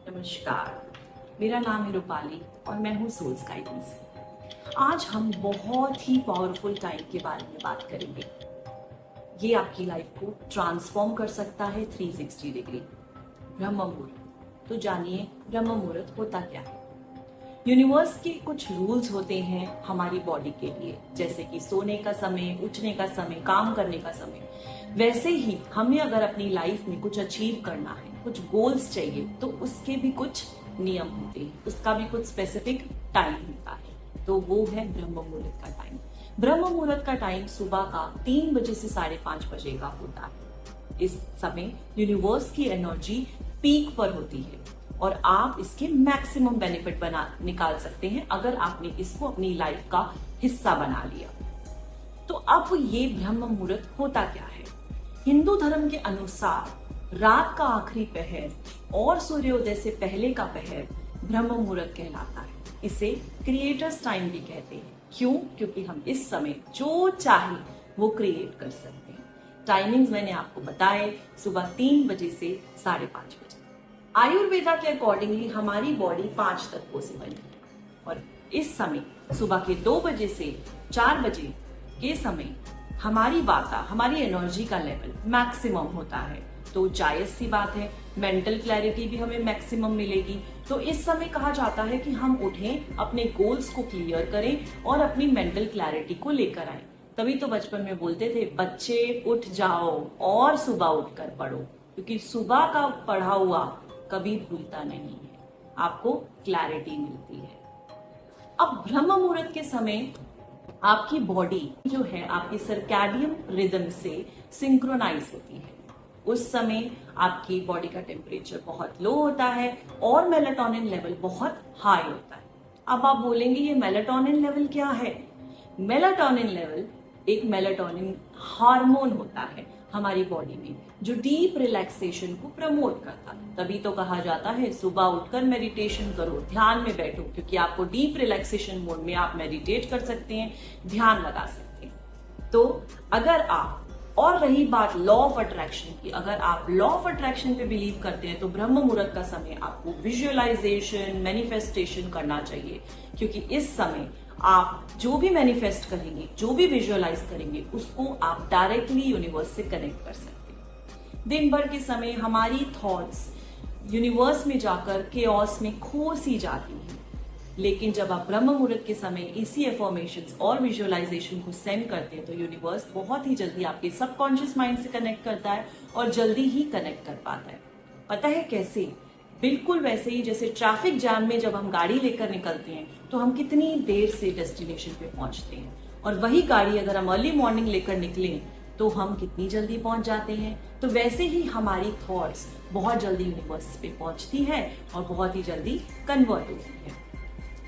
नमस्कार, मेरा नाम है रूपाली और मैं हूँ सोल्स गाइडेंस। आज हम बहुत ही पावरफुल टाइम के बारे में बात करेंगे। ये आपकी लाइफ को ट्रांसफॉर्म कर सकता है 360 डिग्री। ब्रह्म मुहूर्त। तो जानिए ब्रह्म मुहूर्त होता क्या है। यूनिवर्स के कुछ रूल्स होते हैं हमारी बॉडी के लिए, जैसे कि सोने का समय, उठने का समय, काम करने का समय। वैसे ही हमें अगर अपनी लाइफ में कुछ अचीव करना है, कुछ गोल्स चाहिए, तो उसके भी कुछ नियम होते हैं, उसका भी कुछ स्पेसिफिक टाइम होता है। तो वो है ब्रह्म मुहूर्त का टाइम। ब्रह्म मुहूर्त का टाइम सुबह का 3 बजे से 5:30 बजे का होता है। इस समय यूनिवर्स की एनर्जी पीक पर होती है और आप इसके मैक्सिमम बेनिफिट निकाल सकते हैं अगर आपने इसको अपनी लाइफ का हिस्सा बना लिया। तो अब ये ब्रह्म मुहूर्त होता क्या है? हिंदू धर्म के अनुसार रात का आखिरी पहर और सूर्योदय से पहले का पहर ब्रह्म मुहूर्त कहलाता है। इसे क्रिएटर्स टाइम भी कहते हैं। क्यों? क्योंकि हम इस समय जो चाहे वो क्रिएट कर सकते हैं। टाइमिंग्स मैंने आपको बताए, सुबह 3 बजे से 5:30 बजे। आयुर्वेदा के अकॉर्डिंगली हमारी बॉडी 5 तत्वों से बनी है और इस समय सुबह के 2 बजे से 4 बजे के समय हमारी वाता, हमारी एनर्जी का लेवल मैक्सिमम होता है। तो जायज सी बात है, मेंटल क्लैरिटी भी हमें मैक्सिमम मिलेगी। तो इस समय कहा जाता है कि हम उठें, अपने गोल्स को क्लियर करें और अपनी मेंटल क्लैरिटी को लेकर आए। तभी तो बचपन में बोलते थे, बच्चे उठ जाओ और सुबह उठकर पढ़ो, क्योंकि सुबह का पढ़ा हुआ कभी भूलता नहीं है, आपको क्लैरिटी मिलती है। अब ब्रह्म मुहूर्त के समय आपकी बॉडी जो है आपकी सर्कैडियन रिदम से सिंक्रोनाइज होती है। उस समय आपकी बॉडी का टेम्परेचर बहुत लो होता है और मेलाटोनिन लेवल बहुत हाई होता है। अब आप बोलेंगे ये मेलाटोनिन लेवल क्या है? मेलाटोनिन लेवल एक मेलाटोनिन हार्मोन होता है हमारी बॉडी में, जो डीप रिलैक्सेशन को प्रमोट करता है। तभी तो कहा जाता है सुबह उठकर मेडिटेशन करो, ध्यान में बैठो, क्योंकि आपको डीप रिलैक्सेशन मोड में आप मेडिटेट कर सकते हैं, ध्यान लगा सकते हैं। तो अगर आप, और रही बात लॉ ऑफ अट्रैक्शन की, अगर आप लॉ ऑफ अट्रैक्शन पे बिलीव करते हैं तो ब्रह्म मुहूर्त का समय आपको विजुअलाइजेशन, मैनिफेस्टेशन करना चाहिए, क्योंकि इस समय आप जो भी मैनिफेस्ट करेंगे, जो भी विजुअलाइज करेंगे, उसको आप डायरेक्टली यूनिवर्स से कनेक्ट कर सकते हैं। दिन भर के समय हमारी थॉट्स यूनिवर्स में जाकर केओस में खो सी जाती हैं, लेकिन जब आप ब्रह्म मुहूर्त के समय इसी एफर्मेशंस और विजुअलाइजेशन को सेंड करते हैं तो यूनिवर्स बहुत ही जल्दी आपके सबकॉन्शियस माइंड से कनेक्ट करता है और जल्दी ही कनेक्ट कर पाता है। पता है कैसे? बिल्कुल वैसे ही जैसे ट्रैफिक जैम में जब हम गाड़ी लेकर निकलते हैं तो हम कितनी देर से डेस्टिनेशन पे पहुंचते हैं, और वही गाड़ी अगर हम अर्ली मॉर्निंग लेकर निकलें तो हम कितनी जल्दी पहुंच जाते हैं। तो वैसे ही हमारी थॉट्स बहुत जल्दी यूनिवर्स पे पहुंचती है और बहुत ही जल्दी कन्वर्ट होती है।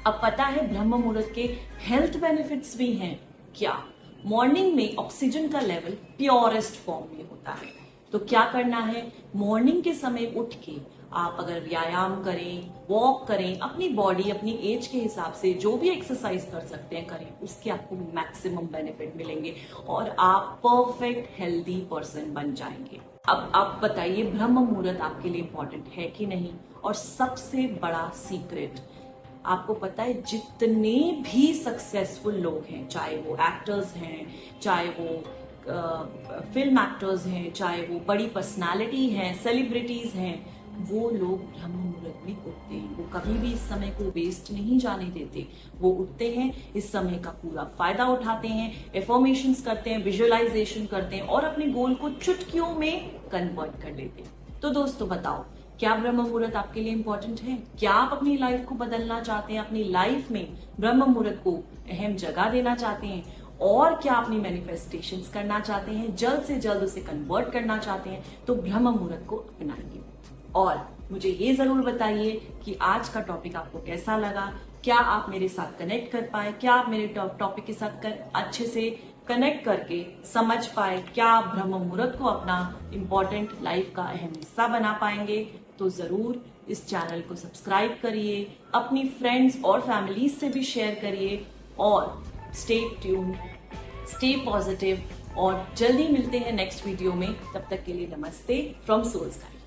अब पता है ब्रह्म मुहूर्त के हेल्थ बेनिफिट्स भी हैं क्या? मॉर्निंग में ऑक्सीजन का लेवल प्योरेस्ट फॉर्म में होता है। तो क्या करना है? मॉर्निंग के समय उठ के आप अगर व्यायाम करें, वॉक करें, अपनी बॉडी, अपनी एज के हिसाब से जो भी एक्सरसाइज कर सकते हैं करें, उसके आपको मैक्सिमम बेनिफिट मिलेंगे और आप परफेक्ट हेल्दी पर्सन बन जाएंगे। अब आप बताइए ब्रह्म मुहूर्त आपके लिए इंपॉर्टेंट है कि नहीं? और सबसे बड़ा सीक्रेट, आपको पता है जितने भी सक्सेसफुल लोग हैं, चाहे वो एक्टर्स हैं, चाहे वो फिल्म एक्टर्स हैं, चाहे वो बड़ी पर्सनालिटी हैं, सेलिब्रिटीज हैं, वो लोग ब्रह्म मुहूर्त में उठते हैं। वो कभी भी इस समय को वेस्ट नहीं जाने देते। वो उठते हैं, इस समय का पूरा फायदा उठाते हैं, एफर्मेशंस करते हैं, विजुअलाइजेशन करते हैं और अपने गोल को चुटकियों में कन्वर्ट कर लेते हैं। तो दोस्तों बताओ, क्या ब्रह्म मुहूर्त आपके लिए इंपॉर्टेंट है? क्या आप अपनी लाइफ को बदलना चाहते हैं? अपनी लाइफ में ब्रह्म मुहूर्त को अहम जगह देना चाहते हैं? और क्या अपनी मैनिफेस्टेशंस करना चाहते हैं, जल्द से जल्द उसे कन्वर्ट करना चाहते हैं? तो ब्रह्म मुहूर्त को अपनाइए। और मुझे ये जरूर बताइए कि आज का टॉपिक आपको कैसा लगा। क्या आप मेरे साथ कनेक्ट कर पाए? क्या आप मेरे टॉपिक के साथ अच्छे से कनेक्ट करके समझ पाए? क्या आप ब्रह्म मुहूर्त को अपना इम्पोर्टेंट लाइफ का अहम हिस्सा बना पाएंगे? तो जरूर इस चैनल को सब्सक्राइब करिए, अपनी फ्रेंड्स और फैमिलीज से भी शेयर करिए और स्टे ट्यून्ड, स्टे पॉजिटिव, और जल्दी मिलते हैं नेक्स्ट वीडियो में। तब तक के लिए नमस्ते फ्रॉम सोल्स गाइडेंस।